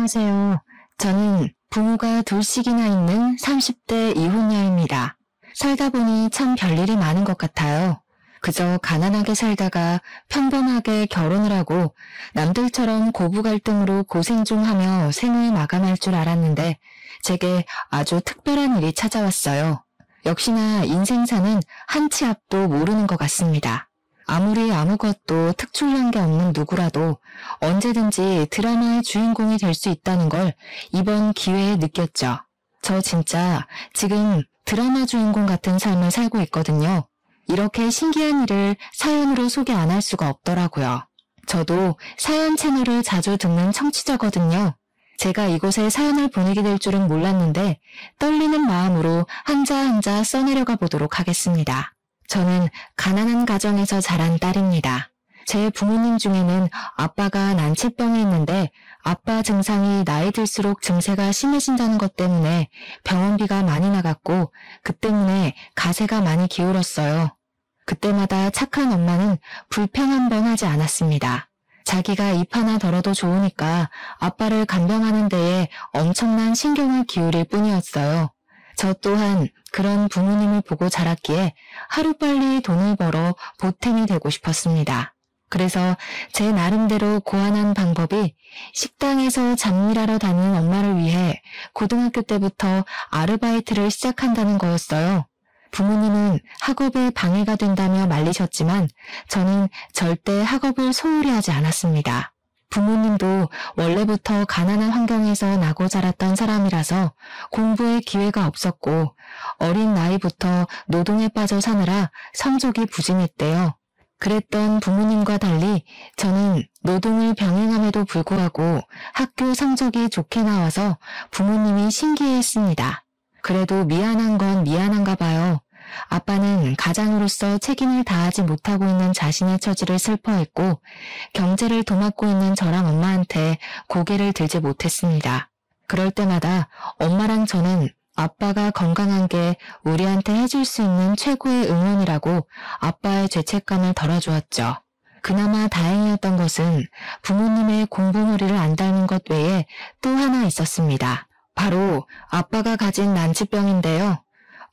안녕하세요. 저는 부모가 둘씩이나 있는 30대 이혼녀입니다. 살다 보니 참 별일이 많은 것 같아요. 그저 가난하게 살다가 평범하게 결혼을 하고 남들처럼 고부 갈등으로 고생 좀 하며 생을 마감할 줄 알았는데 제게 아주 특별한 일이 찾아왔어요. 역시나 인생사는 한 치 앞도 모르는 것 같습니다. 아무리 아무것도 특출난 게 없는 누구라도 언제든지 드라마의 주인공이 될 수 있다는 걸 이번 기회에 느꼈죠. 저 진짜 지금 드라마 주인공 같은 삶을 살고 있거든요. 이렇게 신기한 일을 사연으로 소개 안 할 수가 없더라고요. 저도 사연 채널을 자주 듣는 청취자거든요. 제가 이곳에 사연을 보내게 될 줄은 몰랐는데 떨리는 마음으로 한자 한자 써내려가 보도록 하겠습니다. 저는 가난한 가정에서 자란 딸입니다. 제 부모님 중에는 아빠가 난치병이 있는데 아빠 증상이 나이 들수록 증세가 심해진다는 것 때문에 병원비가 많이 나갔고 그 때문에 가세가 많이 기울었어요. 그때마다 착한 엄마는 불평 한 번 하지 않았습니다. 자기가 입 하나 덜어도 좋으니까 아빠를 간병하는 데에 엄청난 신경을 기울일 뿐이었어요. 저 또한 그런 부모님을 보고 자랐기에 하루빨리 돈을 벌어 보탬이 되고 싶었습니다. 그래서 제 나름대로 고안한 방법이 식당에서 잡일하러 다니는 엄마를 위해 고등학교 때부터 아르바이트를 시작한다는 거였어요. 부모님은 학업에 방해가 된다며 말리셨지만 저는 절대 학업을 소홀히 하지 않았습니다. 부모님도 원래부터 가난한 환경에서 나고 자랐던 사람이라서 공부에 기회가 없었고 어린 나이부터 노동에 빠져 사느라 성적이 부진했대요. 그랬던 부모님과 달리 저는 노동을 병행함에도 불구하고 학교 성적이 좋게 나와서 부모님이 신기해했습니다. 그래도 미안한 건 미안한가 봐요. 아빠는 가장으로서 책임을 다하지 못하고 있는 자신의 처지를 슬퍼했고 경제를 도맡고 있는 저랑 엄마한테 고개를 들지 못했습니다. 그럴 때마다 엄마랑 저는 아빠가 건강한 게 우리한테 해줄 수 있는 최고의 응원이라고 아빠의 죄책감을 덜어주었죠. 그나마 다행이었던 것은 부모님의 공부머리를 안 닳는 것 외에 또 하나 있었습니다. 바로 아빠가 가진 난치병인데요.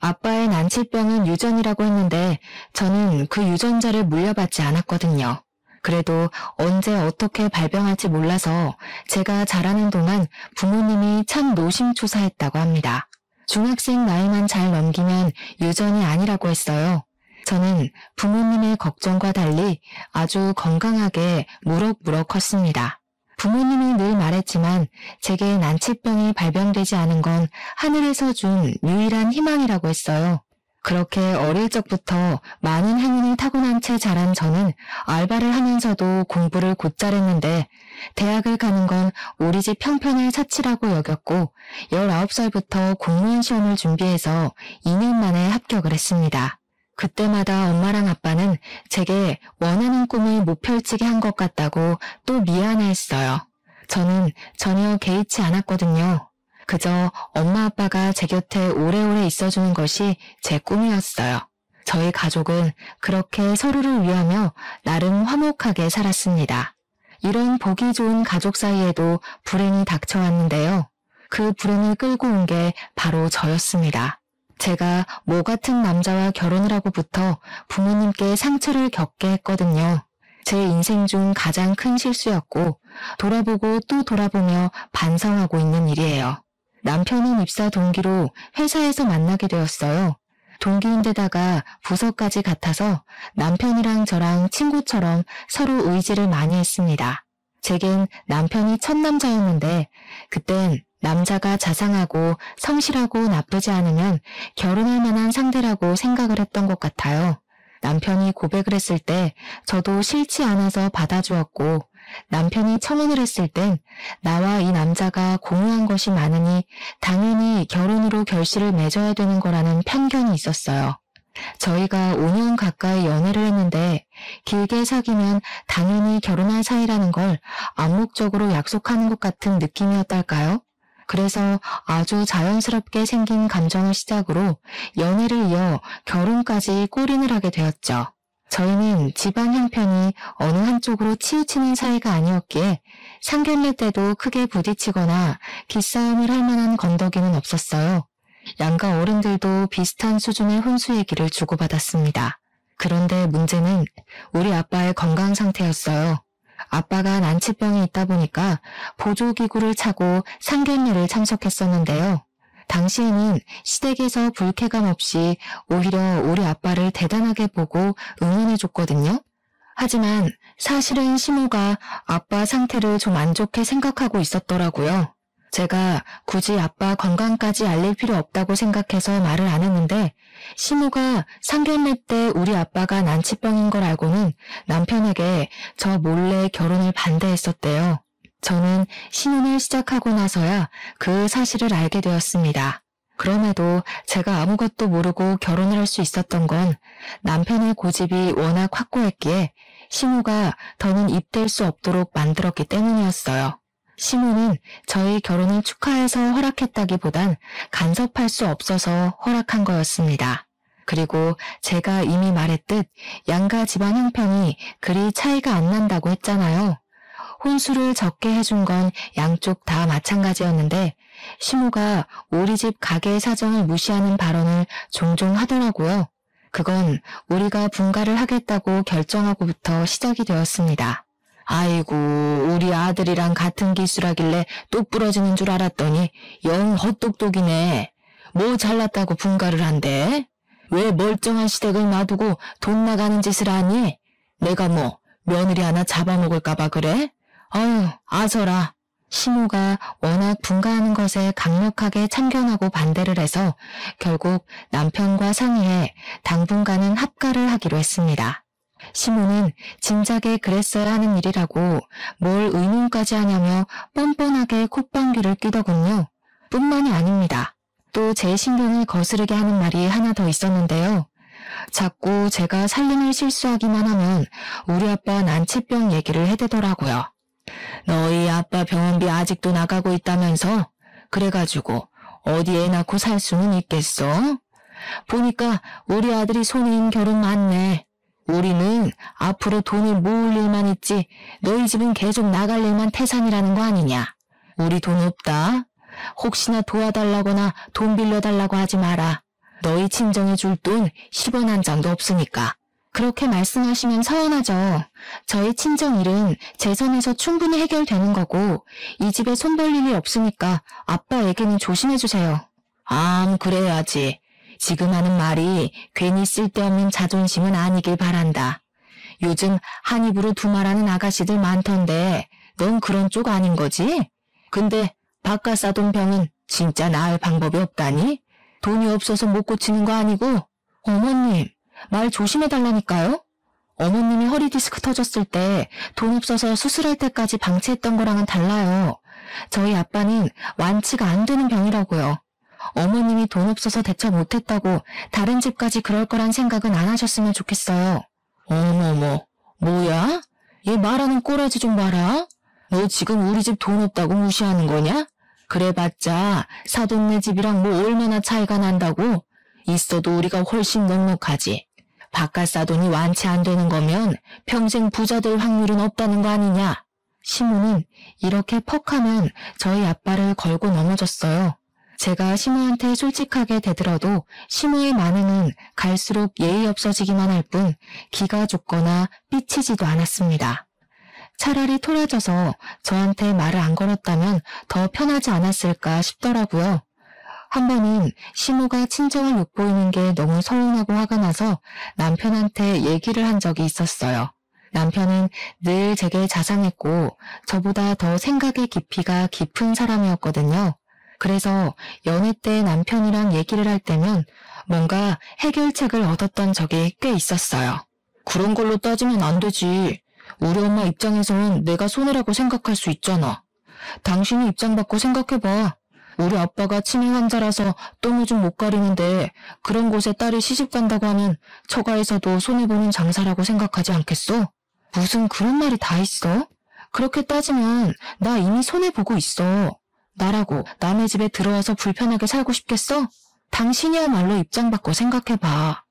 아빠의 난치병은 유전이라고 했는데 저는 그 유전자를 물려받지 않았거든요. 그래도 언제 어떻게 발병할지 몰라서 제가 자라는 동안 부모님이 참 노심초사했다고 합니다. 중학생 나이만 잘 넘기면 유전이 아니라고 했어요. 저는 부모님의 걱정과 달리 아주 건강하게 무럭무럭 컸습니다. 부모님이 늘 말했지만 제게 난치병이 발병되지 않은 건 하늘에서 준 유일한 희망이라고 했어요. 그렇게 어릴 적부터 많은 행운을 타고난 채 자란 저는 알바를 하면서도 공부를 곧잘 했는데 대학을 가는 건 우리 집 형편의 사치라고 여겼고 19살부터 공무원 시험을 준비해서 2년 만에 합격을 했습니다. 그때마다 엄마랑 아빠는 제게 원하는 꿈을 못 펼치게 한 것 같다고 또 미안해했어요. 저는 전혀 개의치 않았거든요. 그저 엄마 아빠가 제 곁에 오래오래 있어주는 것이 제 꿈이었어요. 저희 가족은 그렇게 서로를 위하며 나름 화목하게 살았습니다. 이런 보기 좋은 가족 사이에도 불행이 닥쳐왔는데요. 그 불행을 끌고 온 게 바로 저였습니다. 제가 모 같은 남자와 결혼을 하고부터 부모님께 상처를 겪게 했거든요. 제 인생 중 가장 큰 실수였고 돌아보고 또 돌아보며 반성하고 있는 일이에요. 남편은 입사 동기로 회사에서 만나게 되었어요. 동기인데다가 부서까지 같아서 남편이랑 저랑 친구처럼 서로 의지를 많이 했습니다. 제겐 남편이 첫 남자였는데 그땐 남자가 자상하고 성실하고 나쁘지 않으면 결혼할 만한 상대라고 생각을 했던 것 같아요. 남편이 고백을 했을 때 저도 싫지 않아서 받아주었고 남편이 청혼을 했을 땐 나와 이 남자가 공유한 것이 많으니 당연히 결혼으로 결실을 맺어야 되는 거라는 편견이 있었어요. 저희가 5년 가까이 연애를 했는데 길게 사귀면 당연히 결혼할 사이라는 걸 암묵적으로 약속하는 것 같은 느낌이었달까요? 그래서 아주 자연스럽게 생긴 감정을 시작으로 연애를 이어 결혼까지 골인을 하게 되었죠. 저희는 집안 형편이 어느 한쪽으로 치우치는 사이가 아니었기에 상견례 때도 크게 부딪히거나 기싸움을 할 만한 건더기는 없었어요. 양가 어른들도 비슷한 수준의 혼수 얘기를 주고받았습니다. 그런데 문제는 우리 아빠의 건강 상태였어요. 아빠가 난치병이 있다 보니까 보조기구를 차고 상견례를 참석했었는데요. 당시에는 시댁에서 불쾌감 없이 오히려 우리 아빠를 대단하게 보고 응원해줬거든요. 하지만 사실은 시모가 아빠 상태를 좀 안 좋게 생각하고 있었더라고요. 제가 굳이 아빠 건강까지 알릴 필요 없다고 생각해서 말을 안 했는데 시모가 상견례 때 우리 아빠가 난치병인 걸 알고는 남편에게 저 몰래 결혼을 반대했었대요. 저는 신혼을 시작하고 나서야 그 사실을 알게 되었습니다. 그럼에도 제가 아무것도 모르고 결혼을 할 수 있었던 건 남편의 고집이 워낙 확고했기에 시모가 더는 입댈 수 없도록 만들었기 때문이었어요. 시모는 저희 결혼을 축하해서 허락했다기보단 간섭할 수 없어서 허락한 거였습니다. 그리고 제가 이미 말했듯 양가 집안 형편이 그리 차이가 안 난다고 했잖아요. 혼수를 적게 해준 건 양쪽 다 마찬가지였는데 시모가 우리 집 가게 사정을 무시하는 발언을 종종 하더라고요. 그건 우리가 분가를 하겠다고 결정하고부터 시작이 되었습니다. 아이고, 우리 아들이랑 같은 기수라길래 똑 부러지는 줄 알았더니 영 헛똑똑이네. 뭐 잘났다고 분가를 한대? 왜 멀쩡한 시댁을 놔두고 돈 나가는 짓을 하니? 내가 뭐 며느리 하나 잡아먹을까봐 그래? 아유, 아서라. 시모가 워낙 분가하는 것에 강력하게 참견하고 반대를 해서 결국 남편과 상의해 당분간은 합가를 하기로 했습니다. 시모는 진작에 그랬어야 하는 일이라고 뭘 의논까지 하냐며 뻔뻔하게 콧방귀를 뀌더군요. 뿐만이 아닙니다. 또 제 신경을 거스르게 하는 말이 하나 더 있었는데요. 자꾸 제가 살림을 실수하기만 하면 우리 아빠 난치병 얘기를 해대더라고요. 너희 아빠 병원비 아직도 나가고 있다면서? 그래가지고 어디 애 낳고 살 수는 있겠어? 보니까 우리 아들이 손해인 결혼 많네. 우리는 앞으로 돈을 모을 일만 있지 너희 집은 계속 나갈 일만 태산이라는 거 아니냐. 우리 돈 없다. 혹시나 도와달라거나 돈 빌려달라고 하지 마라. 너희 친정에 줄 돈 10원 한 장도 없으니까. 그렇게 말씀하시면 서운하죠. 저희 친정 일은 제 선에서 충분히 해결되는 거고 이 집에 손 벌 일이 없으니까 아빠 얘기는 조심해주세요. 그래야지. 지금 하는 말이 괜히 쓸데없는 자존심은 아니길 바란다. 요즘 한 입으로 두말하는 아가씨들 많던데 넌 그런 쪽 아닌 거지? 근데 바깥 싸돈 병은 진짜 나을 방법이 없다니? 돈이 없어서 못 고치는 거 아니고? 어머님, 말 조심해달라니까요? 어머님이 허리 디스크 터졌을 때 돈 없어서 수술할 때까지 방치했던 거랑은 달라요. 저희 아빠는 완치가 안 되는 병이라고요. 어머님이 돈 없어서 대처 못했다고 다른 집까지 그럴 거란 생각은 안 하셨으면 좋겠어요. 어머머, 뭐야? 얘 말하는 꼬라지 좀 봐라. 너 지금 우리 집 돈 없다고 무시하는 거냐? 그래봤자 사돈네 집이랑 뭐 얼마나 차이가 난다고? 있어도 우리가 훨씬 넉넉하지. 바깥 사돈이 완치 안 되는 거면 평생 부자 될 확률은 없다는 거 아니냐? 시모는 이렇게 퍽하면 저희 아빠를 걸고 넘어졌어요. 제가 시모한테 솔직하게 대들어도 시모의 반응은 갈수록 예의 없어지기만 할 뿐 기가 죽거나 삐치지도 않았습니다. 차라리 토라져서 저한테 말을 안 걸었다면 더 편하지 않았을까 싶더라고요. 한 번은 시모가 친정을 욕보이는 게 너무 서운하고 화가 나서 남편한테 얘기를 한 적이 있었어요. 남편은 늘 제게 자상했고 저보다 더 생각의 깊이가 깊은 사람이었거든요. 그래서 연애 때 남편이랑 얘기를 할 때면 뭔가 해결책을 얻었던 적이 꽤 있었어요. 그런 걸로 따지면 안 되지. 우리 엄마 입장에선 내가 손해라고 생각할 수 있잖아. 당신이 입장 바꿔 생각해봐. 우리 아빠가 치매 환자라서 똥을 좀 못 가리는데 그런 곳에 딸이 시집 간다고 하면 처가에서도 손해보는 장사라고 생각하지 않겠어? 무슨 그런 말이 다 있어? 그렇게 따지면 나 이미 손해보고 있어. 나라고 남의 집에 들어와서 불편하게 살고 싶겠어? 당신이야말로 입장 바꿔 생각해봐.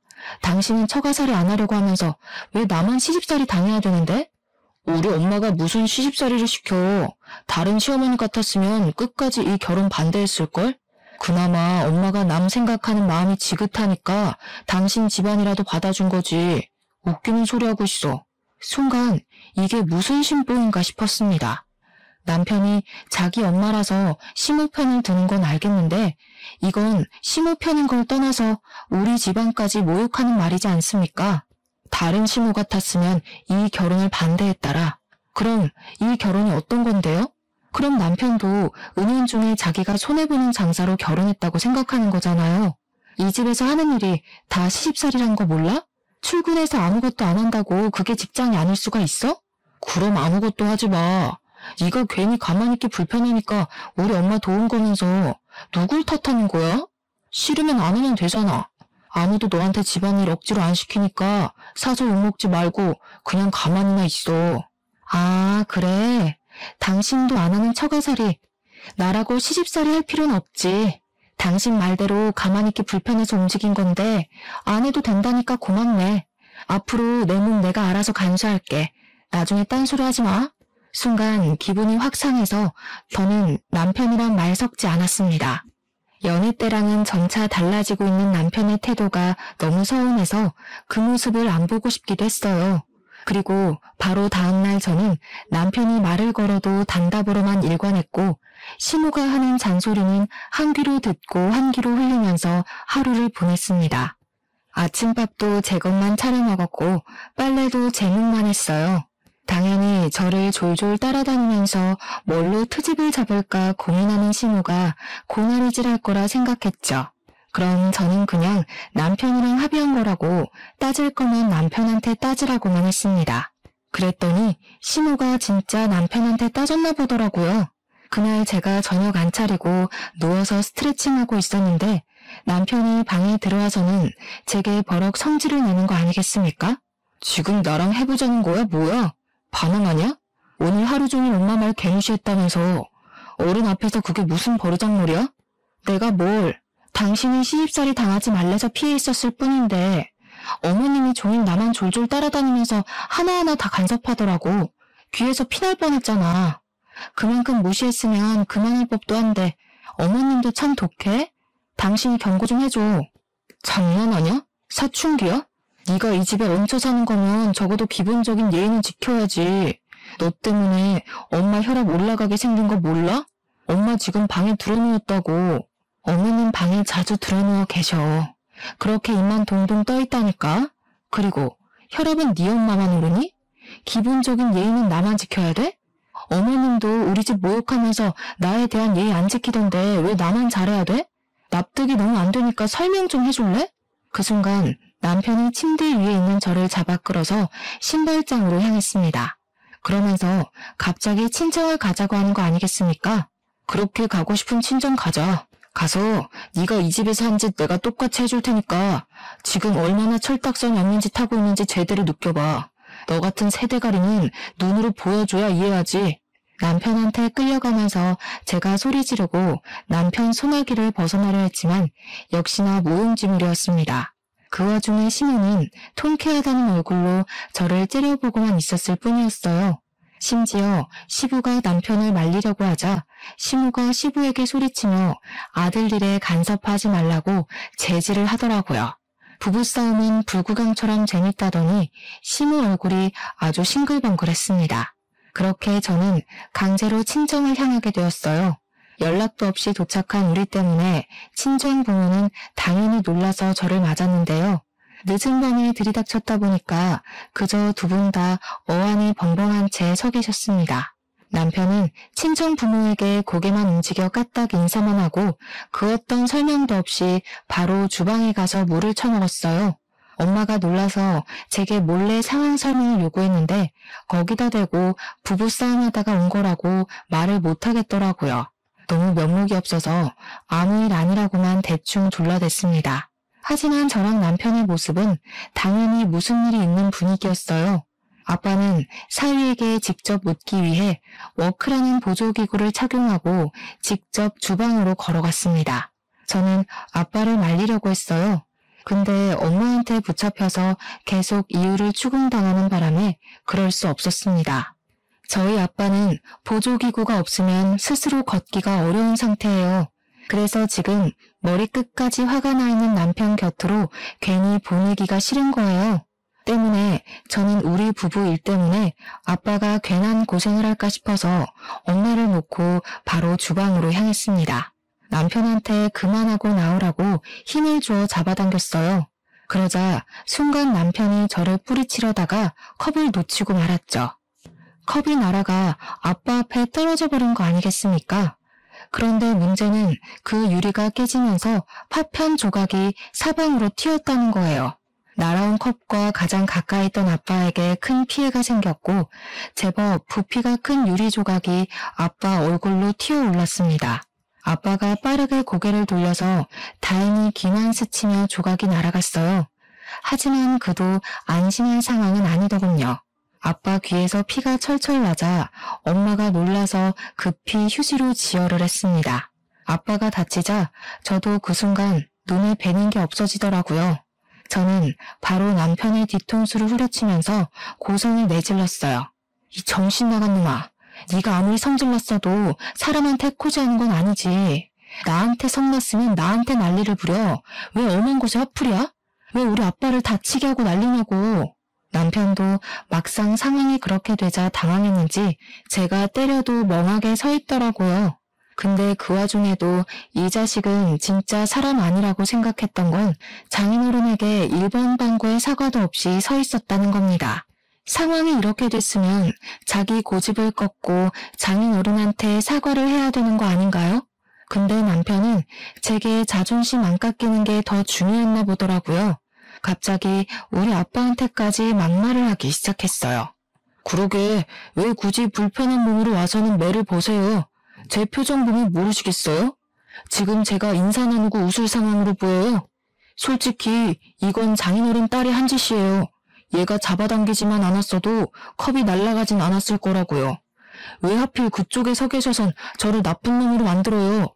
당신은 처가살이 안 하려고 하면서 왜 나만 시집살이 당해야 되는데? 우리 엄마가 무슨 시집살이를 시켜. 다른 시어머니 같았으면 끝까지 이 결혼 반대했을걸? 그나마 엄마가 남 생각하는 마음이 지긋하니까 당신 집안이라도 받아준 거지. 웃기는 소리하고 있어. 순간 이게 무슨 심보인가 싶었습니다. 남편이 자기 엄마라서 시모 편을 드는 건 알겠는데 이건 시모 편인 걸 떠나서 우리 집안까지 모욕하는 말이지 않습니까? 다른 시모 같았으면 이 결혼을 반대했다라. 그럼 이 결혼이 어떤 건데요? 그럼 남편도 은연중에 자기가 손해보는 장사로 결혼했다고 생각하는 거잖아요. 이 집에서 하는 일이 다 시집살이란 거 몰라? 출근해서 아무것도 안 한다고 그게 직장이 아닐 수가 있어? 그럼 아무것도 하지 마. 네가 괜히 가만히 있기 불편하니까 우리 엄마 도운 거면서 누굴 탓하는 거야? 싫으면 안 하면 되잖아. 아무도 너한테 집안일 억지로 안 시키니까 사서 욕먹지 말고 그냥 가만히나 있어. 아, 그래. 당신도 안 하는 처가살이 나라고 시집살이 할 필요는 없지. 당신 말대로 가만히 있기 불편해서 움직인 건데 안 해도 된다니까 고맙네. 앞으로 내 몸 내가 알아서 간수할게. 나중에 딴소리 하지 마. 순간 기분이 확 상해서 저는 남편이랑 말 섞지 않았습니다. 연애 때랑은 점차 달라지고 있는 남편의 태도가 너무 서운해서 그 모습을 안 보고 싶기도 했어요. 그리고 바로 다음날 저는 남편이 말을 걸어도 단답으로만 일관했고 시모가 하는 잔소리는 한 귀로 듣고 한 귀로 흘리면서 하루를 보냈습니다. 아침밥도 제 것만 차려 먹었고 빨래도 제 몫만 했어요. 당연히 저를 졸졸 따라다니면서 뭘로 트집을 잡을까 고민하는 시모가 고나리질할 거라 생각했죠. 그럼 저는 그냥 남편이랑 합의한 거라고 따질 거면 남편한테 따지라고만 했습니다. 그랬더니 시모가 진짜 남편한테 따졌나 보더라고요. 그날 제가 저녁 안 차리고 누워서 스트레칭하고 있었는데 남편이 방에 들어와서는 제게 버럭 성질을 내는 거 아니겠습니까? 지금 나랑 해보자는 거야 뭐야? 반항하냐? 오늘 하루 종일 엄마 말 개무시했다면서 어른 앞에서 그게 무슨 버르장머리야? 내가 뭘? 당신이 시집살이 당하지 말래서 피해 있었을 뿐인데 어머님이 종일 나만 졸졸 따라다니면서 하나하나 다 간섭하더라고. 귀에서 피날 뻔했잖아. 그만큼 무시했으면 그만할 법도 한데 어머님도 참 독해? 당신이 경고 좀 해줘. 장난하냐? 사춘기야? 네가 이 집에 얹혀 사는 거면 적어도 기본적인 예의는 지켜야지. 너 때문에 엄마 혈압 올라가게 생긴 거 몰라? 엄마 지금 방에 들어누웠다고. 어머님 방에 자주 들어누워 계셔. 그렇게 입만 동동 떠있다니까? 그리고 혈압은 네 엄마만 오르니? 기본적인 예의는 나만 지켜야 돼? 어머님도 우리 집 모욕하면서 나에 대한 예의 안 지키던데 왜 나만 잘해야 돼? 납득이 너무 안 되니까 설명 좀 해줄래? 그 순간 남편이 침대 위에 있는 저를 잡아 끌어서 신발장으로 향했습니다. 그러면서 갑자기 친정을 가자고 하는 거 아니겠습니까? 그렇게 가고 싶은 친정 가자. 가서 네가 이 집에서 한 짓 내가 똑같이 해줄 테니까 지금 얼마나 철딱선이 없는 짓 하고 있는지 제대로 느껴봐. 너 같은 세대가리는 눈으로 보여줘야 이해하지. 남편한테 끌려가면서 제가 소리 지르고 남편 손아귀를 벗어나려 했지만 역시나 무용지물이었습니다. 그 와중에 시모는 통쾌하다는 얼굴로 저를 째려보고만 있었을 뿐이었어요. 심지어 시부가 남편을 말리려고 하자 시모가 시부에게 소리치며 아들 일에 간섭하지 말라고 제지를 하더라고요. 부부싸움은 불구경처럼 재밌다더니 시모 얼굴이 아주 싱글벙글했습니다. 그렇게 저는 강제로 친정을 향하게 되었어요. 연락도 없이 도착한 우리 때문에 친정 부모는 당연히 놀라서 저를 맞았는데요. 늦은 밤에 들이닥쳤다 보니까 그저 두 분 다 어안이 벙벙한 채 서 계셨습니다. 남편은 친정 부모에게 고개만 움직여 까딱 인사만 하고 그 어떤 설명도 없이 바로 주방에 가서 물을 쳐먹었어요. 엄마가 놀라서 제게 몰래 상황 설명을 요구했는데 거기다 대고 부부싸움하다가 온 거라고 말을 못하겠더라고요. 너무 면목이 없어서 아무 일 아니라고만 대충 둘러댔습니다. 하지만 저랑 남편의 모습은 당연히 무슨 일이 있는 분위기였어요. 아빠는 사위에게 직접 묻기 위해 워크라는 보조기구를 착용하고 직접 주방으로 걸어갔습니다. 저는 아빠를 말리려고 했어요. 근데 엄마한테 붙잡혀서 계속 이유를 추궁당하는 바람에 그럴 수 없었습니다. 저희 아빠는 보조기구가 없으면 스스로 걷기가 어려운 상태예요. 그래서 지금 머리끝까지 화가 나 있는 남편 곁으로 괜히 보내기가 싫은 거예요. 때문에 저는 우리 부부 일 때문에 아빠가 괜한 고생을 할까 싶어서 엄마를 놓고 바로 주방으로 향했습니다. 남편한테 그만하고 나오라고 힘을 주어 잡아당겼어요. 그러자 순간 남편이 저를 뿌리치려다가 컵을 놓치고 말았죠. 컵이 날아가 아빠 앞에 떨어져 버린 거 아니겠습니까? 그런데 문제는 그 유리가 깨지면서 파편 조각이 사방으로 튀었다는 거예요. 날아온 컵과 가장 가까이 있던 아빠에게 큰 피해가 생겼고 제법 부피가 큰 유리 조각이 아빠 얼굴로 튀어올랐습니다. 아빠가 빠르게 고개를 돌려서 다행히 귀만 스치며 조각이 날아갔어요. 하지만 그도 안심할 상황은 아니더군요. 아빠 귀에서 피가 철철 나자 엄마가 놀라서 급히 휴지로 지혈을 했습니다. 아빠가 다치자 저도 그 순간 눈에 뵈는 게 없어지더라고요. 저는 바로 남편의 뒤통수를 후려치면서 고성을 내질렀어요. 이 정신 나간 놈아. 네가 아무리 성질났어도 사람한테 코지하는 건 아니지. 나한테 성났으면 나한테 난리를 부려. 왜 엄한 곳에 화풀이야? 왜 우리 아빠를 다치게 하고 난리냐고. 남편도 막상 상황이 그렇게 되자 당황했는지 제가 때려도 멍하게 서 있더라고요. 근데 그 와중에도 이 자식은 진짜 사람 아니라고 생각했던 건 장인어른에게 1번 방구의 사과도 없이 서 있었다는 겁니다. 상황이 이렇게 됐으면 자기 고집을 꺾고 장인어른한테 사과를 해야 되는 거 아닌가요? 근데 남편은 제게 자존심 안 깎이는 게 더 중요했나 보더라고요. 갑자기 우리 아빠한테까지 막말을 하기 시작했어요. 그러게 왜 굳이 불편한 몸으로 와서는 매를 보세요. 제 표정 보면 모르시겠어요? 지금 제가 인사 나누고 웃을 상황으로 보여요. 솔직히 이건 장인어른 딸이 한 짓이에요. 얘가 잡아당기지만 않았어도 컵이 날아가진 않았을 거라고요. 왜 하필 그쪽에 서 계셔선 저를 나쁜 놈으로 만들어요.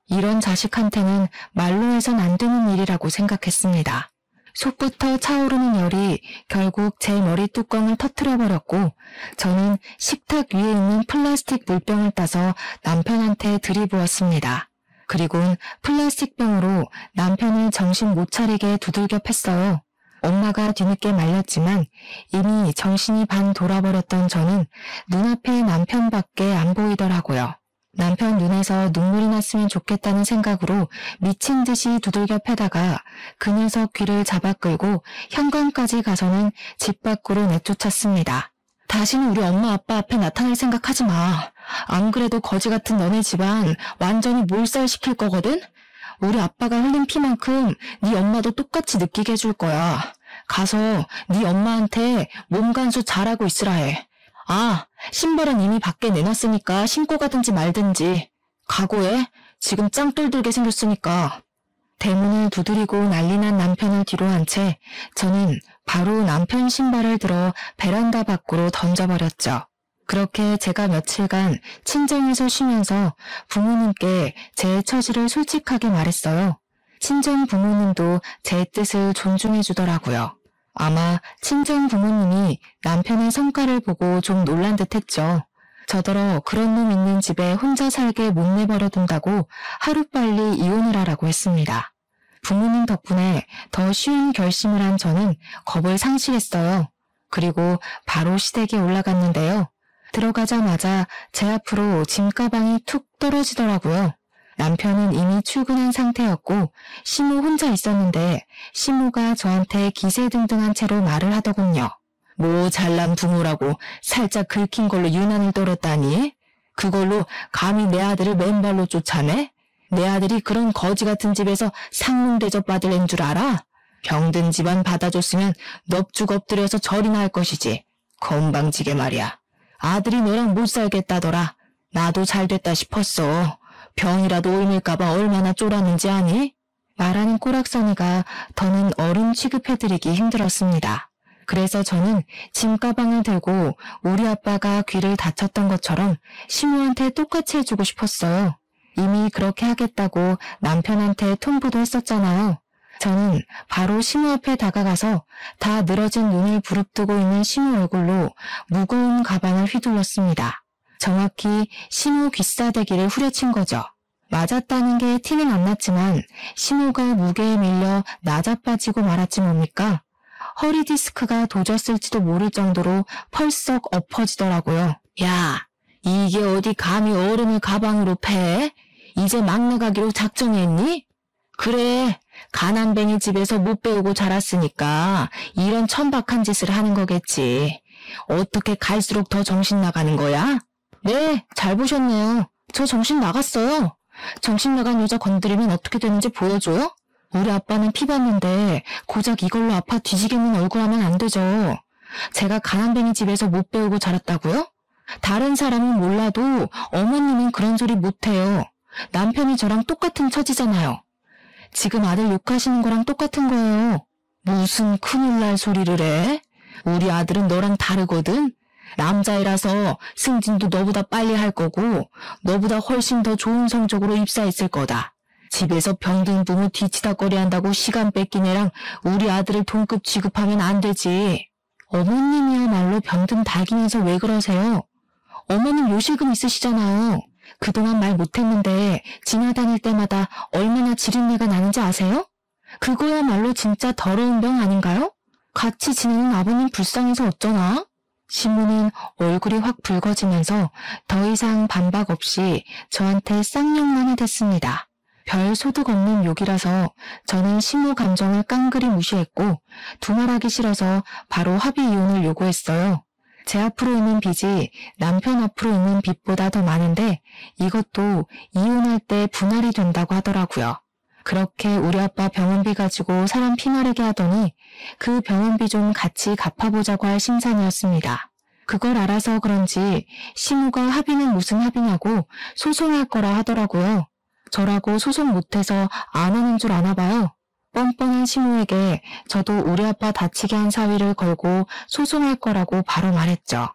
이런 자식한테는 말로 해선 안 되는 일이라고 생각했습니다. 속부터 차오르는 열이 결국 제 머리 뚜껑을 터뜨려버렸고 저는 식탁 위에 있는 플라스틱 물병을 따서 남편한테 들이부었습니다. 그리곤 플라스틱 병으로 남편을 정신 못 차리게 두들겨 팼어요. 엄마가 뒤늦게 말렸지만 이미 정신이 반 돌아버렸던 저는 눈앞에 남편밖에 안 보이더라고요. 남편 눈에서 눈물이 났으면 좋겠다는 생각으로 미친 듯이 두들겨 패다가 그 녀석 귀를 잡아 끌고 현관까지 가서는 집 밖으로 내쫓았습니다. 다시는 우리 엄마 아빠 앞에 나타날 생각하지 마. 안 그래도 거지 같은 너네 집안 완전히 몰살시킬 거거든? 우리 아빠가 흘린 피만큼 네 엄마도 똑같이 느끼게 해줄 거야. 가서 네 엄마한테 몸간수 잘하고 있으라 해. 아, 신발은 이미 밖에 내놨으니까 신고 가든지 말든지. 각오해. 지금 짱돌 들게 생겼으니까. 대문을 두드리고 난리난 남편을 뒤로 한 채 저는 바로 남편 신발을 들어 베란다 밖으로 던져버렸죠. 그렇게 제가 며칠간 친정에서 쉬면서 부모님께 제 처지를 솔직하게 말했어요. 친정 부모님도 제 뜻을 존중해 주더라고요. 아마 친정 부모님이 남편의 성과를 보고 좀 놀란 듯 했죠. 저더러 그런 놈 있는 집에 혼자 살게 못 내버려 둔다고 하루빨리 이혼을 하라고 했습니다. 부모님 덕분에 더 쉬운 결심을 한 저는 겁을 상실했어요. 그리고 바로 시댁에 올라갔는데요. 들어가자마자 제 앞으로 짐가방이 툭 떨어지더라고요. 남편은 이미 출근한 상태였고 시모 혼자 있었는데 시모가 저한테 기세등등한 채로 말을 하더군요. 뭐 잘난 부모라고 살짝 긁힌 걸로 유난을 떨었다니? 그걸로 감히 내 아들을 맨발로 쫓아내? 내 아들이 그런 거지 같은 집에서 상문 대접 받을 앤 줄 알아? 병든 집안 받아줬으면 넙죽 엎드려서 절이나 할 것이지. 건방지게 말이야. 아들이 너랑 못 살겠다더라. 나도 잘됐다 싶었어. 병이라도 옮을까봐 얼마나 쫄았는지 아니? 말하는 꼬락서니가 더는 어른 취급해드리기 힘들었습니다. 그래서 저는 짐가방을 들고 우리 아빠가 귀를 다쳤던 것처럼 시모한테 똑같이 해주고 싶었어요. 이미 그렇게 하겠다고 남편한테 통보도 했었잖아요. 저는 바로 시모 앞에 다가가서 다 늘어진 눈을 부릅뜨고 있는 시모 얼굴로 무거운 가방을 휘둘렀습니다. 정확히 시모 귀싸대기를 후려친 거죠. 맞았다는 게 티는 안 났지만 시모가 무게에 밀려 나자빠지고 말았지 뭡니까? 허리 디스크가 도졌을지도 모를 정도로 펄썩 엎어지더라고요. 야, 이게 어디 감히 어른을 가방으로 패? 이제 막 나가기로 작정했니? 그래, 가난뱅이 집에서 못 배우고 자랐으니까 이런 천박한 짓을 하는 거겠지. 어떻게 갈수록 더 정신 나가는 거야? 네, 잘 보셨네요. 저 정신 나갔어요. 정신 나간 여자 건드리면 어떻게 되는지 보여줘요? 우리 아빠는 피 봤는데 고작 이걸로 아파 뒤지겠는 얼굴 하면 안 되죠. 제가 가난뱅이 집에서 못 배우고 자랐다고요? 다른 사람은 몰라도 어머님은 그런 소리 못해요. 남편이 저랑 똑같은 처지잖아요. 지금 아들 욕하시는 거랑 똑같은 거예요. 무슨 큰일 날 소리를 해? 우리 아들은 너랑 다르거든? 남자애라서 승진도 너보다 빨리 할 거고 너보다 훨씬 더 좋은 성적으로 입사했을 거다. 집에서 병든 부모 뒤치다꺼리 한다고 시간 뺏긴 애랑 우리 아들을 동급 취급하면 안 되지. 어머님이야말로 병든 닭이면서 왜 그러세요? 어머님 요실금 있으시잖아요. 그동안 말 못했는데 지나다닐 때마다 얼마나 지린내가 나는지 아세요? 그거야말로 진짜 더러운 병 아닌가요? 같이 지내는 아버님 불쌍해서 어쩌나? 시모는 얼굴이 확 붉어지면서 더 이상 반박 없이 저한테 쌍욕만 해댔습니다. 별 소득 없는 욕이라서 저는 시모 감정을 깡그리 무시했고 두말하기 싫어서 바로 합의 이혼을 요구했어요. 제 앞으로 있는 빚이 남편 앞으로 있는 빚보다 더 많은데 이것도 이혼할 때 분할이 된다고 하더라고요. 그렇게 우리 아빠 병원비 가지고 사람 피마르게 하더니 그 병원비 좀 같이 갚아보자고 할 심산이었습니다. 그걸 알아서 그런지 시모가 합의는 무슨 합의냐고 소송할 거라 하더라고요. 저라고 소송 못해서 안 하는 줄 아나 봐요. 뻔뻔한 시모에게 저도 우리 아빠 다치게 한 사위를 걸고 소송할 거라고 바로 말했죠.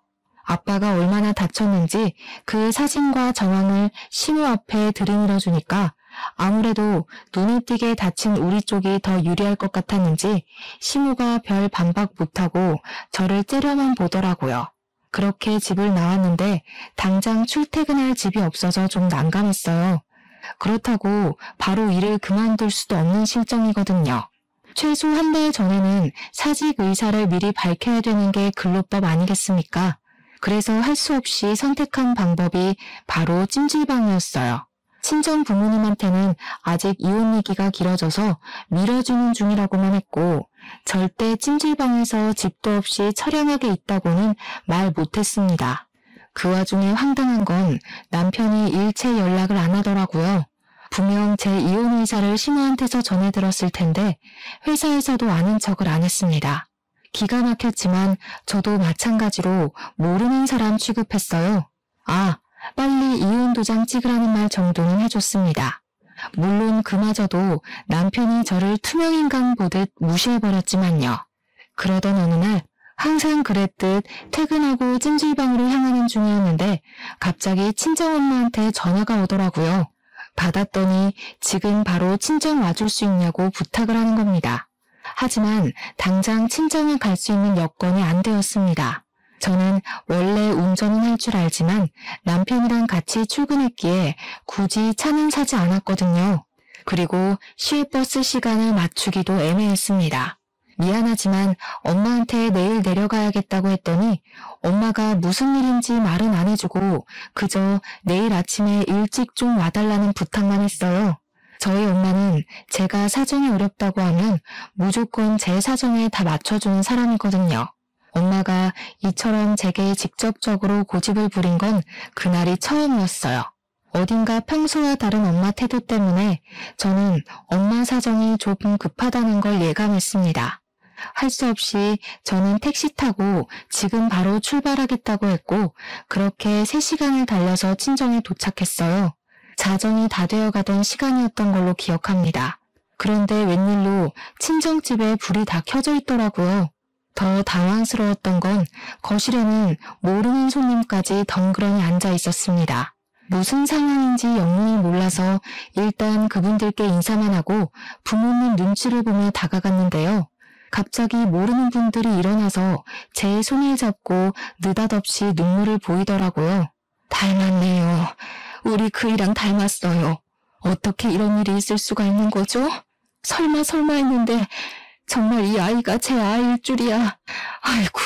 아빠가 얼마나 다쳤는지 그 사진과 정황을 시모 앞에 들이밀어주니까 아무래도 눈에 띄게 다친 우리 쪽이 더 유리할 것 같았는지 시모가 별 반박 못하고 저를 째려만 보더라고요. 그렇게 집을 나왔는데 당장 출퇴근할 집이 없어서 좀 난감했어요. 그렇다고 바로 일을 그만둘 수도 없는 실정이거든요. 최소 한 달 전에는 사직 의사를 미리 밝혀야 되는 게 근로법 아니겠습니까? 그래서 할 수 없이 선택한 방법이 바로 찜질방이었어요. 친정 부모님한테는 아직 이혼 얘기가 길어져서 밀어주는 중이라고만 했고 절대 찜질방에서 집도 없이 처량하게 있다고는 말 못했습니다. 그 와중에 황당한 건 남편이 일체 연락을 안 하더라고요. 분명 제 이혼 의사를 시모한테서 전해 들었을 텐데 회사에서도 아는 척을 안 했습니다. 기가 막혔지만 저도 마찬가지로 모르는 사람 취급했어요. 아, 빨리 이혼 도장 찍으라는 말 정도는 해줬습니다. 물론 그마저도 남편이 저를 투명인간 보듯 무시해버렸지만요. 그러던 어느 날 항상 그랬듯 퇴근하고 찜질방으로 향하는 중이었는데 갑자기 친정엄마한테 전화가 오더라고요. 받았더니 지금 바로 친정 와줄 수 있냐고 부탁을 하는 겁니다. 하지만 당장 친정에 갈 수 있는 여건이 안 되었습니다. 저는 원래 운전은 할 줄 알지만 남편이랑 같이 출근했기에 굳이 차는 사지 않았거든요. 그리고 시외버스 시간을 맞추기도 애매했습니다. 미안하지만 엄마한테 내일 내려가야겠다고 했더니 엄마가 무슨 일인지 말은 안 해주고 그저 내일 아침에 일찍 좀 와달라는 부탁만 했어요. 저희 엄마는 제가 사정이 어렵다고 하면 무조건 제 사정에 다 맞춰주는 사람이거든요. 엄마가 이처럼 제게 직접적으로 고집을 부린 건 그날이 처음이었어요. 어딘가 평소와 다른 엄마 태도 때문에 저는 엄마 사정이 조금 급하다는 걸 예감했습니다. 할 수 없이 저는 택시 타고 지금 바로 출발하겠다고 했고 그렇게 3시간을 달려서 친정에 도착했어요. 자정이 다 되어가던 시간이었던 걸로 기억합니다. 그런데 웬일로 친정집에 불이 다 켜져 있더라고요. 더 당황스러웠던 건 거실에는 모르는 손님까지 덩그러니 앉아 있었습니다. 무슨 상황인지 영문을 몰라서 일단 그분들께 인사만 하고 부모님 눈치를 보며 다가갔는데요. 갑자기 모르는 분들이 일어나서 제 손을 잡고 느닷없이 눈물을 보이더라고요. 닮았네요. 우리 그이랑 닮았어요. 어떻게 이런 일이 있을 수가 있는 거죠? 설마 했는데 정말 이 아이가 제 아이일 줄이야. 아이고,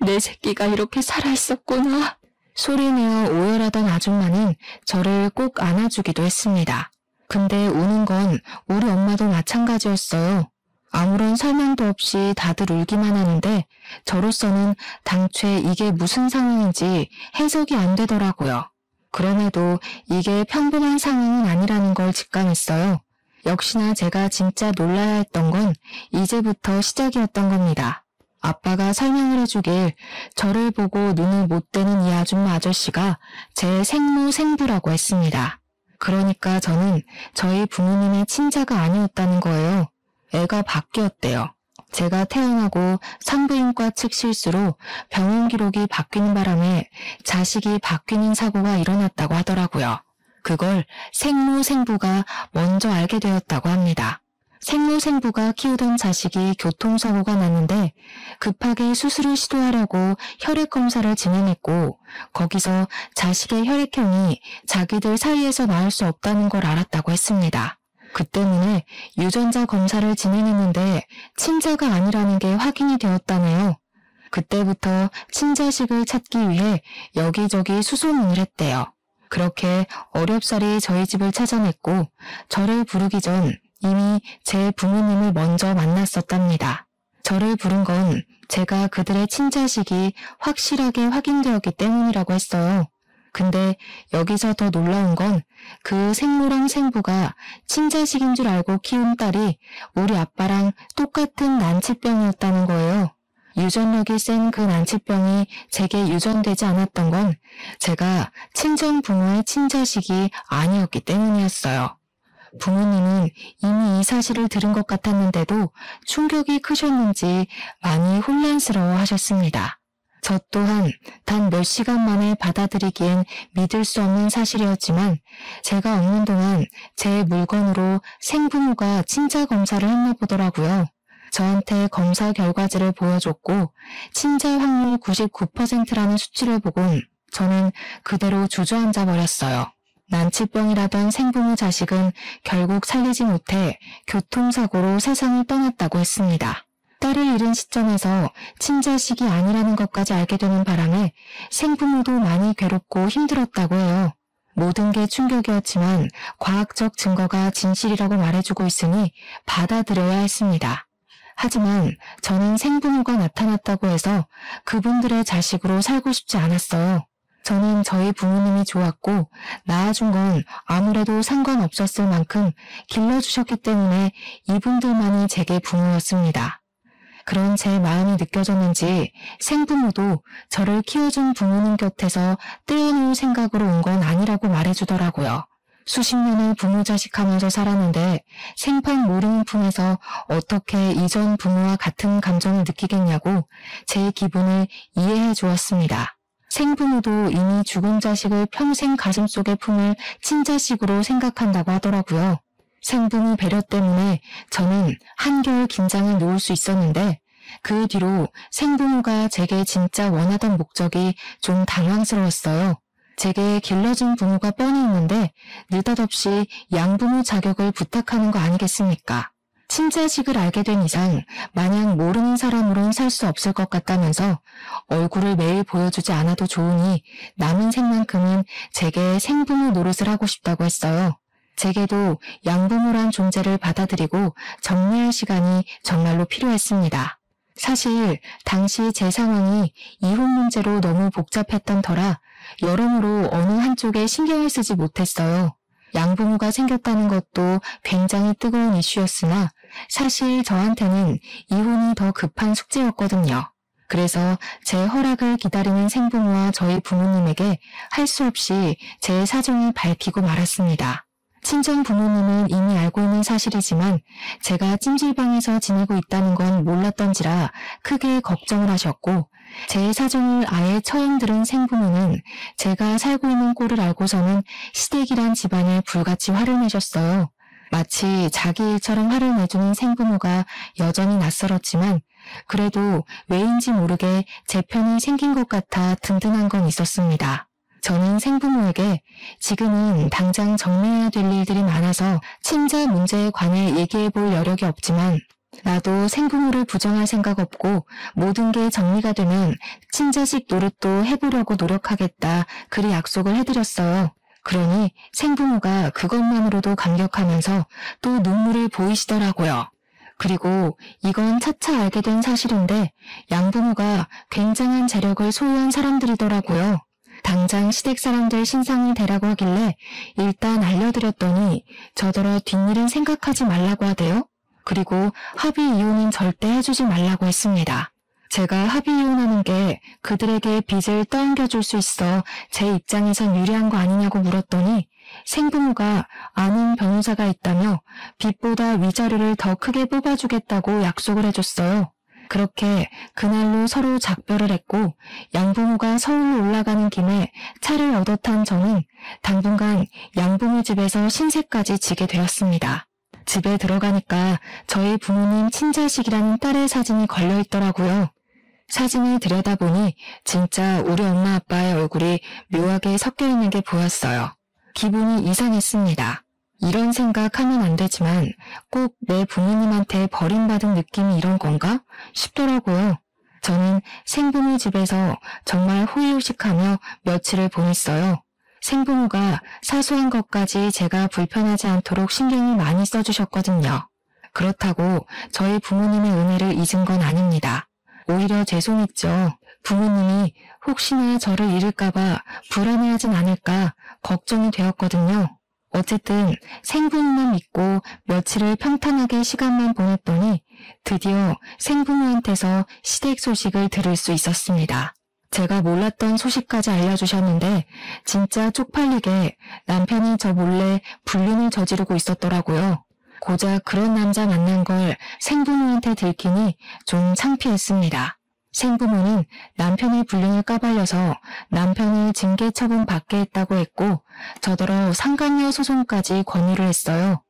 내 새끼가 이렇게 살아있었구나. 소리내어 오열하던 아줌마는 저를 꼭 안아주기도 했습니다. 근데 우는 건 우리 엄마도 마찬가지였어요. 아무런 설명도 없이 다들 울기만 하는데 저로서는 당최 이게 무슨 상황인지 해석이 안 되더라고요. 그럼에도 이게 평범한 상황은 아니라는 걸 직감했어요. 역시나 제가 진짜 놀라야 했던 건 이제부터 시작이었던 겁니다. 아빠가 설명을 해주길 저를 보고 눈을 못 떼는 이 아줌마 아저씨가 제 생모 생부라고 했습니다. 그러니까 저는 저희 부모님의 친자가 아니었다는 거예요. 애가 바뀌었대요. 제가 태어나고 산부인과 측 실수로 병원 기록이 바뀌는 바람에 자식이 바뀌는 사고가 일어났다고 하더라고요. 그걸 생모생부가 먼저 알게 되었다고 합니다. 생모생부가 키우던 자식이 교통사고가 났는데 급하게 수술을 시도하려고 혈액 검사를 진행했고 거기서 자식의 혈액형이 자기들 사이에서 나을 수 없다는 걸 알았다고 했습니다. 그 때문에 유전자 검사를 진행했는데 친자가 아니라는 게 확인이 되었다네요. 그때부터 친자식을 찾기 위해 여기저기 수소문을 했대요. 그렇게 어렵사리 저희 집을 찾아냈고 저를 부르기 전 이미 제 부모님을 먼저 만났었답니다. 저를 부른 건 제가 그들의 친자식이 확실하게 확인되었기 때문이라고 했어요. 근데 여기서 더 놀라운 건 그 생모랑 생부가 친자식인 줄 알고 키운 딸이 우리 아빠랑 똑같은 난치병이었다는 거예요. 유전력이 센 그 난치병이 제게 유전되지 않았던 건 제가 친정 부모의 친자식이 아니었기 때문이었어요. 부모님은 이미 이 사실을 들은 것 같았는데도 충격이 크셨는지 많이 혼란스러워 하셨습니다. 저 또한 단 몇 시간 만에 받아들이기엔 믿을 수 없는 사실이었지만 제가 없는 동안 제 물건으로 생부모가 친자 검사를 했나 보더라고요. 저한테 검사 결과지를 보여줬고 친자 확률 99%라는 수치를 보곤 저는 그대로 주저앉아 버렸어요. 난치병이라던 생부모 자식은 결국 살리지 못해 교통사고로 세상을 떠났다고 했습니다. 딸을 잃은 시점에서 친자식이 아니라는 것까지 알게 되는 바람에 생부모도 많이 괴롭고 힘들었다고 해요. 모든 게 충격이었지만 과학적 증거가 진실이라고 말해주고 있으니 받아들여야 했습니다. 하지만 저는 생부모가 나타났다고 해서 그분들의 자식으로 살고 싶지 않았어요. 저는 저희 부모님이 좋았고 낳아준 건 아무래도 상관없었을 만큼 길러주셨기 때문에 이분들만이 제게 부모였습니다. 그런 제 마음이 느껴졌는지 생부모도 저를 키워준 부모님 곁에서 떼어놓을 생각으로 온 건 아니라고 말해주더라고요. 수십 년을 부모자식하면서 살았는데 생판 모르는 품에서 어떻게 이전 부모와 같은 감정을 느끼겠냐고 제 기분을 이해해 주었습니다. 생부모도 이미 죽은 자식을 평생 가슴속에 품을 친자식으로 생각한다고 하더라고요. 생부모 배려 때문에 저는 한결 긴장을 놓을 수 있었는데 그 뒤로 생부모가 제게 진짜 원하던 목적이 좀 당황스러웠어요. 제게 길러준 부모가 뻔히 있는데 느닷없이 양부모 자격을 부탁하는 거 아니겠습니까? 친자식을 알게 된 이상 마냥 모르는 사람으론 살 수 없을 것 같다면서 얼굴을 매일 보여주지 않아도 좋으니 남은 생만큼은 제게 생부모 노릇을 하고 싶다고 했어요. 제게도 양부모란 존재를 받아들이고 정리할 시간이 정말로 필요했습니다. 사실 당시 제 상황이 이혼 문제로 너무 복잡했던 터라 여러모로 어느 한쪽에 신경을 쓰지 못했어요. 양부모가 생겼다는 것도 굉장히 뜨거운 이슈였으나 사실 저한테는 이혼이 더 급한 숙제였거든요. 그래서 제 허락을 기다리는 생부모와 저희 부모님에게 할 수 없이 제 사정을 밝히고 말았습니다. 친정 부모님은 이미 알고 있는 사실이지만 제가 찜질방에서 지내고 있다는 건 몰랐던지라 크게 걱정을 하셨고, 제 사정을 아예 처음 들은 생부모는 제가 살고 있는 꼴을 알고서는 시댁이란 집안에 불같이 화를 내셨어요. 마치 자기 일처럼 화를 내주는 생부모가 여전히 낯설었지만 그래도 왜인지 모르게 제 편이 생긴 것 같아 든든한 건 있었습니다. 저는 생부모에게 지금은 당장 정리해야 될 일들이 많아서 친자 문제에 관해 얘기해 볼 여력이 없지만 나도 생부모를 부정할 생각 없고 모든 게 정리가 되면 친자식 노릇도 해보려고 노력하겠다 그리 약속을 해드렸어요. 그러니 생부모가 그것만으로도 감격하면서 또 눈물을 보이시더라고요. 그리고 이건 차차 알게 된 사실인데 양부모가 굉장한 재력을 소유한 사람들이더라고요. 당장 시댁 사람들 신상이 되라고 하길래 일단 알려드렸더니 저더러 뒷일은 생각하지 말라고 하대요. 그리고 합의 이혼은 절대 해주지 말라고 했습니다. 제가 합의 이혼하는 게 그들에게 빚을 떠넘겨줄 수 있어 제 입장에선 유리한 거 아니냐고 물었더니 생부모가 아는 변호사가 있다며 빚보다 위자료를 더 크게 뽑아주겠다고 약속을 해줬어요. 그렇게 그날로 서로 작별을 했고 양부모가 서울로 올라가는 김에 차를 얻어 탄 저는 당분간 양부모 집에서 신세까지 지게 되었습니다. 집에 들어가니까 저희 부모님 친자식이라는 딸의 사진이 걸려있더라고요. 사진을 들여다보니 진짜 우리 엄마 아빠의 얼굴이 묘하게 섞여있는 게 보였어요. 기분이 이상했습니다. 이런 생각하면 안 되지만 꼭 내 부모님한테 버림받은 느낌이 이런 건가 싶더라고요. 저는 생부모 집에서 정말 호의호식하며 며칠을 보냈어요. 생부모가 사소한 것까지 제가 불편하지 않도록 신경을 많이 써주셨거든요. 그렇다고 저희 부모님의 은혜를 잊은 건 아닙니다. 오히려 죄송했죠. 부모님이 혹시나 저를 잃을까봐 불안해하진 않을까 걱정이 되었거든요. 어쨌든 생부모만 믿고 며칠을 평탄하게 시간만 보냈더니 드디어 생부모한테서 시댁 소식을 들을 수 있었습니다. 제가 몰랐던 소식까지 알려주셨는데 진짜 쪽팔리게 남편이 저 몰래 불륜을 저지르고 있었더라고요. 고작 그런 남자 만난 걸 생부모한테 들키니 좀 창피했습니다. 생부모는 남편의 불륜을 까발려서 남편을 징계 처분 받게 했다고 했고 저더러 상간녀 소송까지 권유를 했어요.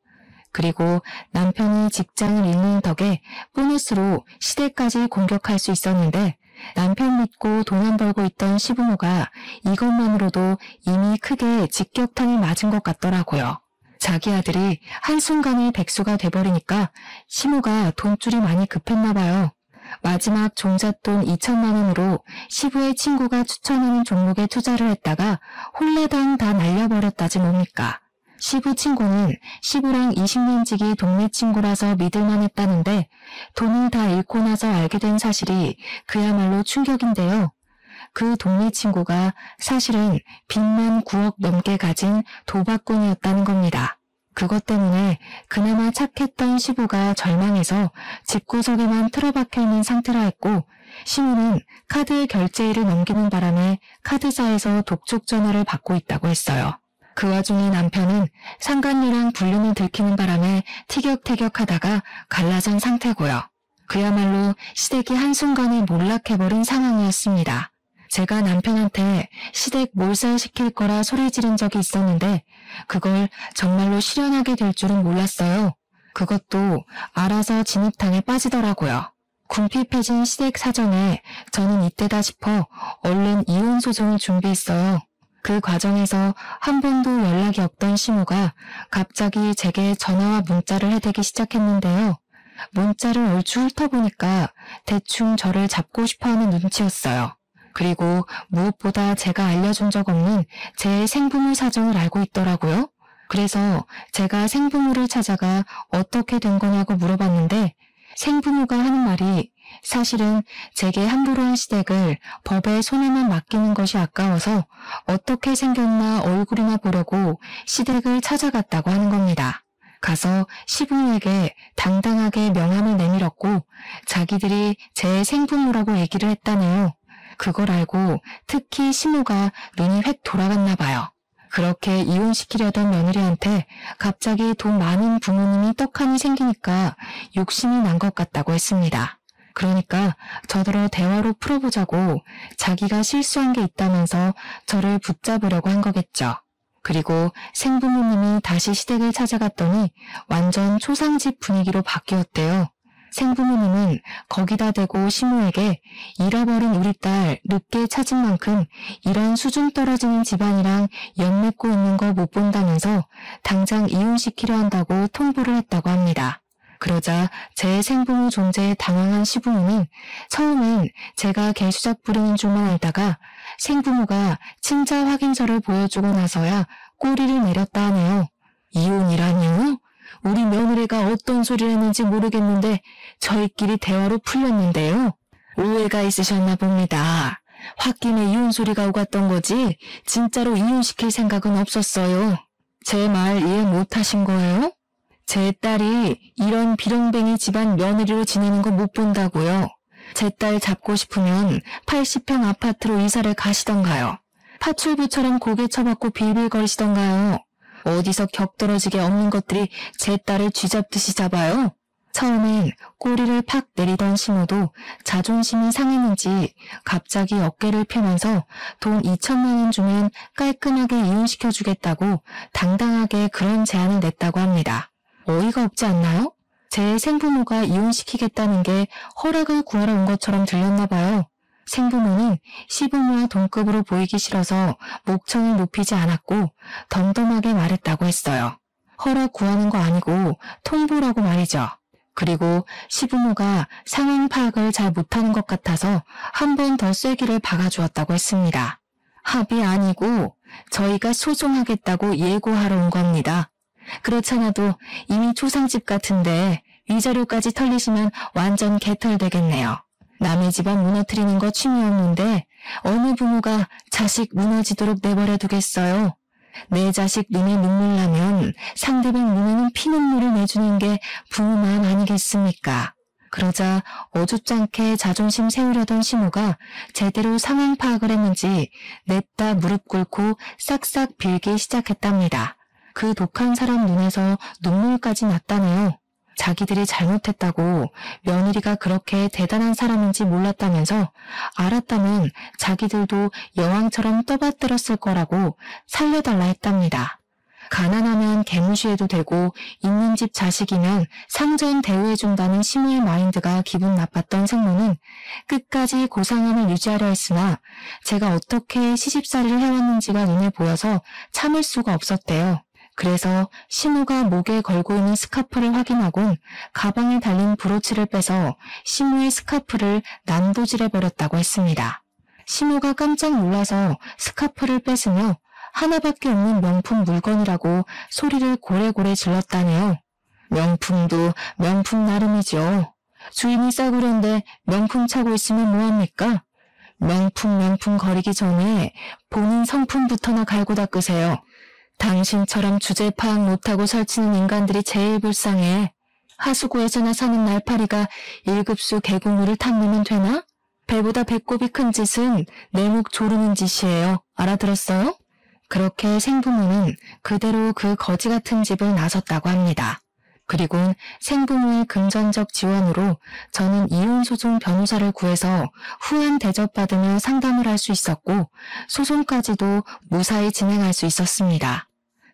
그리고 남편이 직장을 잃는 덕에 보너스로 시댁까지 공격할 수 있었는데 남편 믿고 돈 안 벌고 있던 시부모가 이것만으로도 이미 크게 직격탄을 맞은 것 같더라고요. 자기 아들이 한순간에 백수가 돼버리니까 시모가 돈줄이 많이 급했나 봐요. 마지막 종잣돈 2천만 원으로 시부의 친구가 추천하는 종목에 투자를 했다가 홀레당 다 날려버렸다지 뭡니까. 시부 친구는 시부랑 20년 지기 동네 친구라서 믿을만 했다는데 돈을 다 잃고 나서 알게 된 사실이 그야말로 충격인데요. 그 동네 친구가 사실은 빚만 9억 넘게 가진 도박꾼이었다는 겁니다. 그것 때문에 그나마 착했던 시부가 절망해서 집구석에만 틀어박혀 있는 상태라 했고 시부는 카드 결제일을 넘기는 바람에 카드사에서 독촉 전화를 받고 있다고 했어요. 그 와중에 남편은 상간녀랑 불륜을 들키는 바람에 티격태격하다가 갈라선 상태고요. 그야말로 시댁이 한순간에 몰락해버린 상황이었습니다. 제가 남편한테 시댁 몰살시킬 거라 소리 지른 적이 있었는데 그걸 정말로 실현하게 될 줄은 몰랐어요. 그것도 알아서 진흙탕에 빠지더라고요. 궁핍해진 시댁 사정에 저는 이때다 싶어 얼른 이혼 소송을 준비했어요. 그 과정에서 한 번도 연락이 없던 시모가 갑자기 제게 전화와 문자를 해대기 시작했는데요. 문자를 얼추 훑어보니까 대충 저를 잡고 싶어하는 눈치였어요. 그리고 무엇보다 제가 알려준 적 없는 제 생부모 사정을 알고 있더라고요. 그래서 제가 생부모를 찾아가 어떻게 된 거냐고 물어봤는데 생부모가 하는 말이 사실은 제게 함부로 한 시댁을 법의 손에만 맡기는 것이 아까워서 어떻게 생겼나 얼굴이나 보려고 시댁을 찾아갔다고 하는 겁니다. 가서 시부모에게 당당하게 명함을 내밀었고 자기들이 제 생부모라고 얘기를 했다네요. 그걸 알고 특히 시모가 눈이 획 돌아갔나 봐요. 그렇게 이혼시키려던 며느리한테 갑자기 돈 많은 부모님이 떡하니 생기니까 욕심이 난 것 같다고 했습니다. 그러니까 저더러 대화로 풀어보자고 자기가 실수한 게 있다면서 저를 붙잡으려고 한 거겠죠. 그리고 생부모님이 다시 시댁을 찾아갔더니 완전 초상집 분위기로 바뀌었대요. 생부모님은 거기다 대고 시모에게 잃어버린 우리 딸 늦게 찾은 만큼 이런 수준 떨어지는 집안이랑 연맺고 있는 거 못 본다면서 당장 이혼시키려 한다고 통보를 했다고 합니다. 그러자 제 생부모 존재에 당황한 시부모는 처음엔 제가 개수작 부리는 줄만 알다가 생부모가 친자 확인서를 보여주고 나서야 꼬리를 내렸다 하네요. 이혼이라니요? 우리 며느리가 어떤 소리를 했는지 모르겠는데 저희끼리 대화로 풀렸는데요. 오해가 있으셨나 봅니다. 홧김에 이혼 소리가 오갔던 거지 진짜로 이혼시킬 생각은 없었어요. 제 말 이해 못하신 거예요? 제 딸이 이런 비렁뱅이 집안 며느리로 지내는 거 못 본다고요. 제 딸 잡고 싶으면 80평 아파트로 이사를 가시던가요. 파출부처럼 고개 쳐박고 빌빌거리시던가요. 어디서 격떨어지게 없는 것들이 제 딸을 쥐잡듯이 잡아요. 처음엔 꼬리를 팍 내리던 시모도 자존심이 상했는지 갑자기 어깨를 펴면서 돈 2천만 원 주면 깔끔하게 이혼시켜주겠다고 당당하게 그런 제안을 냈다고 합니다. 어이가 없지 않나요? 제 생부모가 이혼시키겠다는 게 허락을 구하러 온 것처럼 들렸나 봐요. 생부모는 시부모와 동급으로 보이기 싫어서 목청을 높이지 않았고 덤덤하게 말했다고 했어요. 허락 구하는 거 아니고 통보라고 말이죠. 그리고 시부모가 상황 파악을 잘 못하는 것 같아서 한 번 더 쐐기를 박아주었다고 했습니다. 합의 아니고 저희가 소송하겠다고 예고하러 온 겁니다. 그렇잖아도 이미 초상집 같은데 위자료까지 털리시면 완전 개털되겠네요. 남의 집안 무너뜨리는 거 취미였는데 어느 부모가 자식 무너지도록 내버려 두겠어요. 내 자식 눈에 눈물 나면 상대방 눈에는 피눈물을 내주는 게 부모만 아니겠습니까? 그러자 어줍잖게 자존심 세우려던 시모가 제대로 상황 파악을 했는지 냅다 무릎 꿇고 싹싹 빌기 시작했답니다. 그 독한 사람 눈에서 눈물까지 났다네요. 자기들이 잘못했다고 며느리가 그렇게 대단한 사람인지 몰랐다면서 알았다면 자기들도 여왕처럼 떠받들었을 거라고 살려달라 했답니다. 가난하면 개무시해도 되고 있는 집 자식이면 상전 대우해준다는 시모의 마인드가 기분 나빴던 생모는 끝까지 고상함을 유지하려 했으나 제가 어떻게 시집살이를 해왔는지가 눈에 보여서 참을 수가 없었대요. 그래서 시모가 목에 걸고 있는 스카프를 확인하곤 가방에 달린 브로치를 빼서 시모의 스카프를 난도질해버렸다고 했습니다. 시모가 깜짝 놀라서 스카프를 뺏으며 하나밖에 없는 명품 물건이라고 소리를 고래고래 질렀다네요. 명품도 명품 나름이죠. 주인이 싸구려인데 명품 차고 있으면 뭐합니까? 명품 거리기 전에 본인 성품부터나 갈고 닦으세요. 당신처럼 주제 파악 못하고 설치는 인간들이 제일 불쌍해. 하수구에서나 사는 날파리가 1급수 계곡물을 탐내면 되나? 배보다 배꼽이 큰 짓은 내목 조르는 짓이에요. 알아들었어요? 그렇게 생부모는 그대로 그 거지 같은 집을 나섰다고 합니다. 그리고 생부모의 금전적 지원으로 저는 이혼소송 변호사를 구해서 후한 대접받으며 상담을 할 수 있었고 소송까지도 무사히 진행할 수 있었습니다.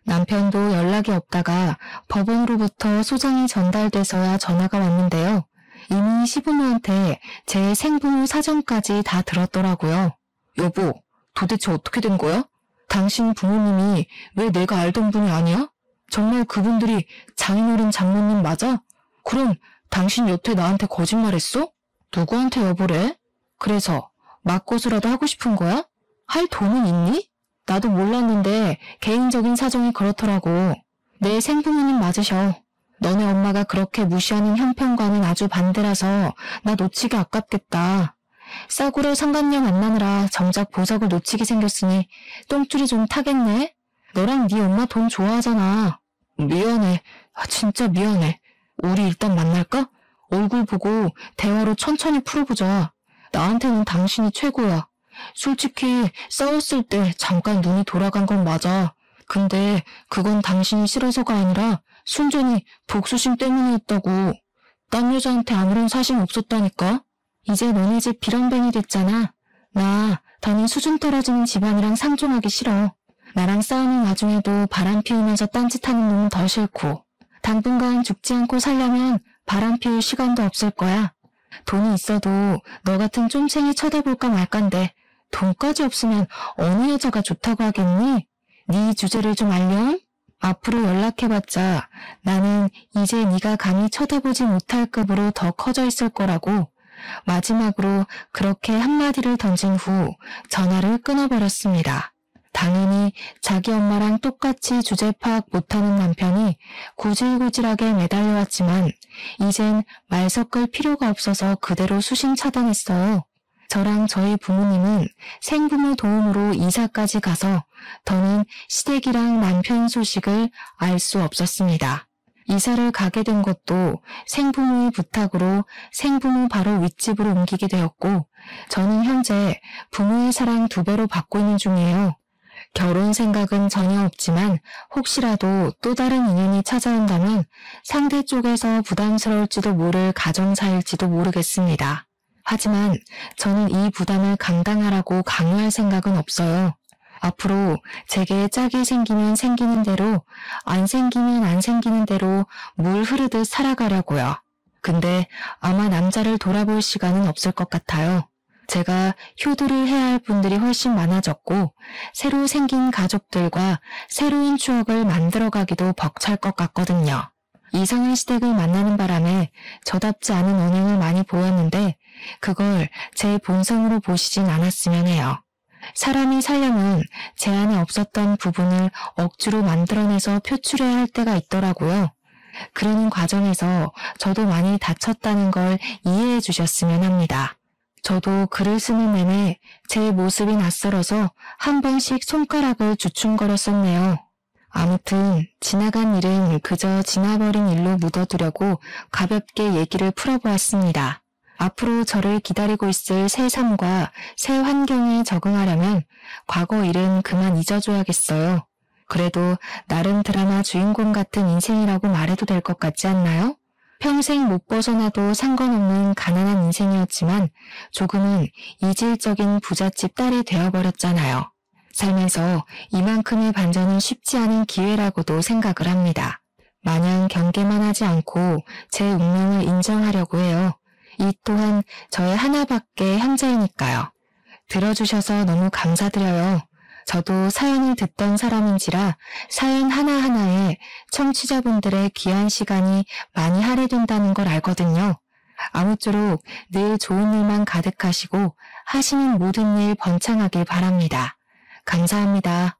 남편도 연락이 없다가 법원으로부터 소장이 전달돼서야 전화가 왔는데요. 이미 시부모한테 제 생부모 사정까지 다 들었더라고요. 여보, 도대체 어떻게 된 거야? 당신 부모님이 왜 내가 알던 분이 아니야? 정말 그분들이 장인어른 장모님 맞아? 그럼 당신 여태 나한테 거짓말했어? 누구한테 여보래? 그래서 맞고서라도 하고 싶은 거야? 할 돈은 있니? 나도 몰랐는데 개인적인 사정이 그렇더라고. 내 생부모님 맞으셔. 너네 엄마가 그렇게 무시하는 형편과는 아주 반대라서 나 놓치기 아깝겠다. 싸구려 상간녀 만나느라 정작 보석을 놓치게 생겼으니 똥줄이 좀 타겠네? 너랑 네 엄마 돈 좋아하잖아. 미안해. 진짜 미안해. 우리 일단 만날까? 얼굴 보고 대화로 천천히 풀어보자. 나한테는 당신이 최고야. 솔직히 싸웠을 때 잠깐 눈이 돌아간 건 맞아. 근데 그건 당신이 싫어서가 아니라 순전히 복수심 때문이었다고. 딴 여자한테 아무런 사심 없었다니까? 이제 너네 집 빌런뱅이 됐잖아. 나 더는 수준 떨어지는 집안이랑 상종하기 싫어. 나랑 싸우는 와중에도 바람 피우면서 딴짓하는 놈은 더 싫고, 당분간 죽지 않고 살려면 바람 피울 시간도 없을 거야. 돈이 있어도 너 같은 쫌생이 쳐다볼까 말깐데 돈까지 없으면 어느 여자가 좋다고 하겠니? 네 주제를 좀 알렴? 앞으로 연락해봤자 나는 이제 네가 감히 쳐다보지 못할 급으로 더 커져 있을 거라고. 마지막으로 그렇게 한마디를 던진 후 전화를 끊어버렸습니다. 당연히 자기 엄마랑 똑같이 주제 파악 못하는 남편이 구질구질하게 매달려왔지만 이젠 말 섞을 필요가 없어서 그대로 수신 차단했어요. 저랑 저희 부모님은 생부모 도움으로 이사까지 가서 더는 시댁이랑 남편 소식을 알 수 없었습니다. 이사를 가게 된 것도 생부모의 부탁으로 생부모 바로 윗집으로 옮기게 되었고, 저는 현재 부모의 사랑 2배로 받고 있는 중이에요. 결혼 생각은 전혀 없지만 혹시라도 또 다른 인연이 찾아온다면 상대 쪽에서 부담스러울지도 모를 가정사일지도 모르겠습니다. 하지만 저는 이 부담을 감당하라고 강요할 생각은 없어요. 앞으로 제게 짝이 생기면 생기는 대로, 안 생기면 안 생기는 대로 물 흐르듯 살아가려고요. 근데 아마 남자를 돌아볼 시간은 없을 것 같아요. 제가 효도를 해야 할 분들이 훨씬 많아졌고 새로 생긴 가족들과 새로운 추억을 만들어가기도 벅찰 것 같거든요. 이상한 시댁을 만나는 바람에 저답지 않은 언행을 많이 보였는데 그걸 제 본성으로 보시진 않았으면 해요. 사람이 살려면 제 안에 없었던 부분을 억지로 만들어내서 표출해야 할 때가 있더라고요. 그러는 과정에서 저도 많이 다쳤다는 걸 이해해 주셨으면 합니다. 저도 글을 쓰는 내내 제 모습이 낯설어서 한 번씩 손가락을 주춤거렸었네요. 아무튼 지나간 일은 그저 지나버린 일로 묻어두려고 가볍게 얘기를 풀어보았습니다. 앞으로 저를 기다리고 있을 새 삶과 새 환경에 적응하려면 과거 일은 그만 잊어줘야겠어요. 그래도 나름 드라마 주인공 같은 인생이라고 말해도 될 것 같지 않나요? 평생 못 벗어나도 상관없는 가난한 인생이었지만 조금은 이질적인 부잣집 딸이 되어버렸잖아요. 살면서 이만큼의 반전은 쉽지 않은 기회라고도 생각을 합니다. 마냥 경계만 하지 않고 제 운명을 인정하려고 해요. 이 또한 저의 하나밖에 형제이니까요. 들어주셔서 너무 감사드려요. 저도 사연을 듣던 사람인지라 사연 하나하나에 청취자분들의 귀한 시간이 많이 할애된다는 걸 알거든요. 아무쪼록 늘 좋은 일만 가득하시고 하시는 모든 일 번창하길 바랍니다. 감사합니다.